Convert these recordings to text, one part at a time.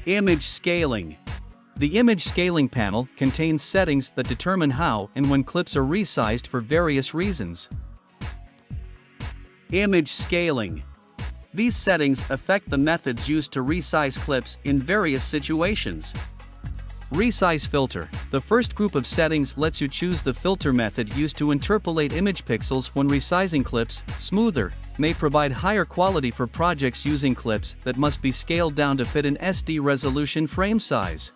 Image scaling. The image scaling panel contains settings that determine how and when clips are resized for various reasons. Image scaling. These settings affect the methods used to resize clips in various situations. Resize filter. The first group of settings lets you choose the filter method used to interpolate image pixels when resizing clips. Smoother may provide higher quality for projects using clips that must be scaled down to fit an SD resolution frame size.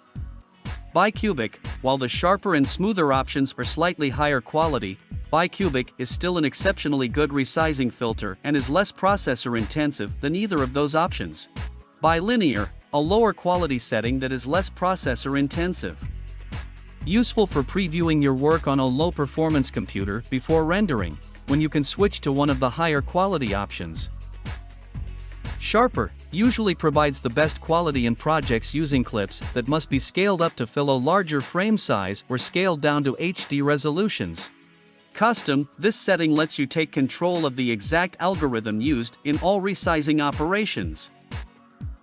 Bicubic. While the sharper and smoother options are slightly higher quality, bicubic is still an exceptionally good resizing filter and is less processor intensive than either of those options. Bilinear. A lower quality setting that is less processor intensive. Useful for previewing your work on a low performance computer before rendering, when you can switch to one of the higher quality options. Sharper usually provides the best quality in projects using clips that must be scaled up to fill a larger frame size or scaled down to HD resolutions. Custom. This setting lets you take control of the exact algorithm used in all resizing operations.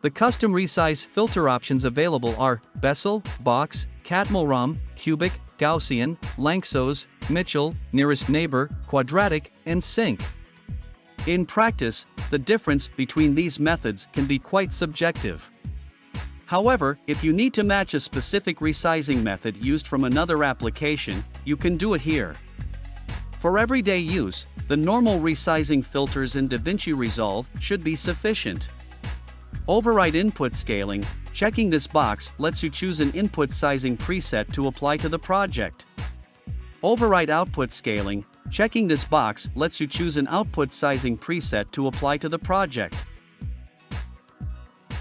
The custom resize filter options available are Bessel, Box, Catmull-Ram, Cubic, Gaussian, Lanczos, Mitchell, Nearest Neighbor, Quadratic, and Sync. In practice, the difference between these methods can be quite subjective. However, if you need to match a specific resizing method used from another application, you can do it here. For everyday use, the normal resizing filters in DaVinci Resolve should be sufficient. Override input scaling. Checking this box lets you choose an input sizing preset to apply to the project. Override output scaling. Checking this box lets you choose an output sizing preset to apply to the project.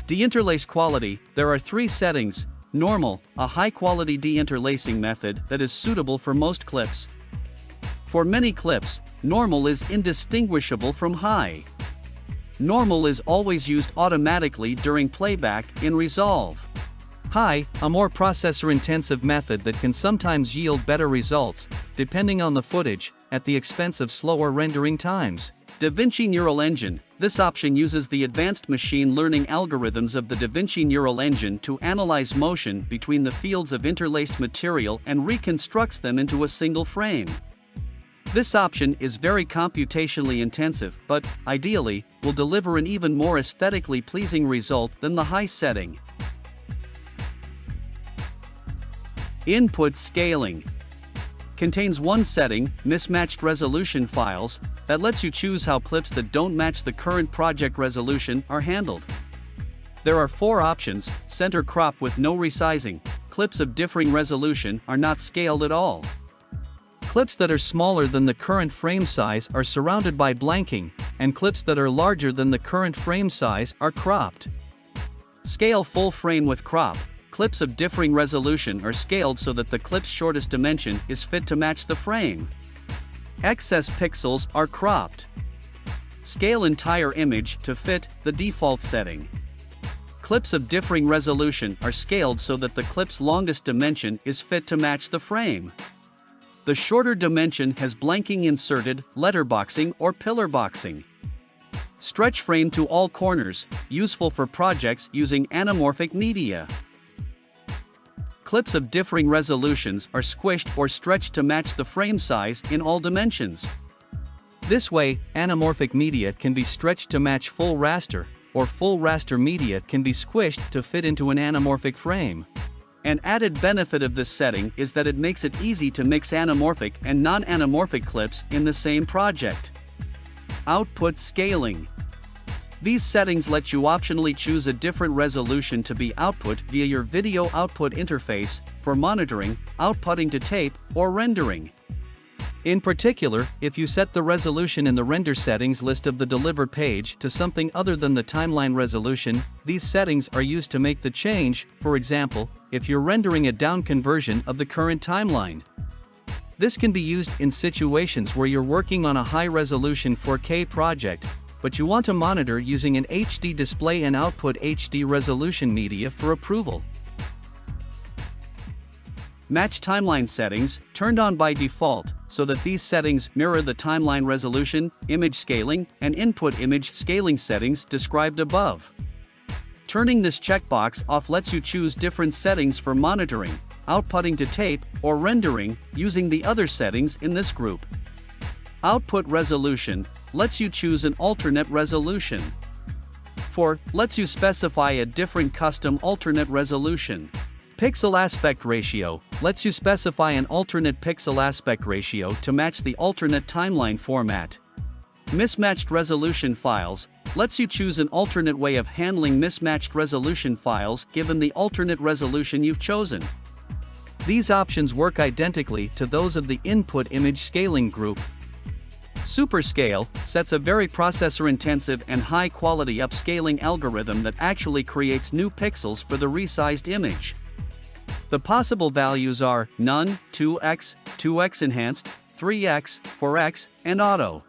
Deinterlace quality. There are three settings. Normal, a high-quality deinterlacing method that is suitable for most clips. For many clips, normal is indistinguishable from high. Normal is always used automatically during playback in Resolve. High, a more processor-intensive method that can sometimes yield better results, depending on the footage, at the expense of slower rendering times. DaVinci Neural Engine. This option uses the advanced machine learning algorithms of the DaVinci Neural Engine to analyze motion between the fields of interlaced material and reconstructs them into a single frame. This option is very computationally intensive, but, ideally, will deliver an even more aesthetically pleasing result than the high setting. Input scaling. Contains one setting, mismatched resolution files, that lets you choose how clips that don't match the current project resolution are handled. There are four options: center crop with no resizing, clips of differing resolution are not scaled at all. Clips that are smaller than the current frame size are surrounded by blanking, and clips that are larger than the current frame size are cropped. Scale full frame with crop. Clips of differing resolution are scaled so that the clip's shortest dimension is fit to match the frame. Excess pixels are cropped. Scale entire image to fit the default setting. Clips of differing resolution are scaled so that the clip's longest dimension is fit to match the frame. The shorter dimension has blanking inserted, letterboxing or pillar boxing. Stretch frame to all corners, useful for projects using anamorphic media. Clips of differing resolutions are squished or stretched to match the frame size in all dimensions. This way, anamorphic media can be stretched to match full raster, or full raster media can be squished to fit into an anamorphic frame. An added benefit of this setting is that it makes it easy to mix anamorphic and non-anamorphic clips in the same project. Output scaling. These settings let you optionally choose a different resolution to be output via your video output interface for monitoring, outputting to tape, or rendering. In particular, if you set the resolution in the render settings list of the deliver page to something other than the timeline resolution, these settings are used to make the change. For example, if you're rendering a down conversion of the current timeline. This can be used in situations where you're working on a high-resolution 4K project, but you want to monitor using an HD display and output HD resolution media for approval. Match timeline settings, turned on by default, so that these settings mirror the timeline resolution, image scaling, and input image scaling settings described above. Turning this checkbox off lets you choose different settings for monitoring, outputting to tape, or rendering, using the other settings in this group. Output resolution lets you choose an alternate resolution. Lets you specify a different custom alternate resolution. Pixel aspect ratio lets you specify an alternate pixel aspect ratio to match the alternate timeline format. Mismatched resolution files lets you choose an alternate way of handling mismatched resolution files given the alternate resolution you've chosen. These options work identically to those of the input image scaling group. Superscale sets a very processor-intensive and high-quality upscaling algorithm that actually creates new pixels for the resized image. The possible values are none, 2x, 2x enhanced, 3x, 4x, and auto.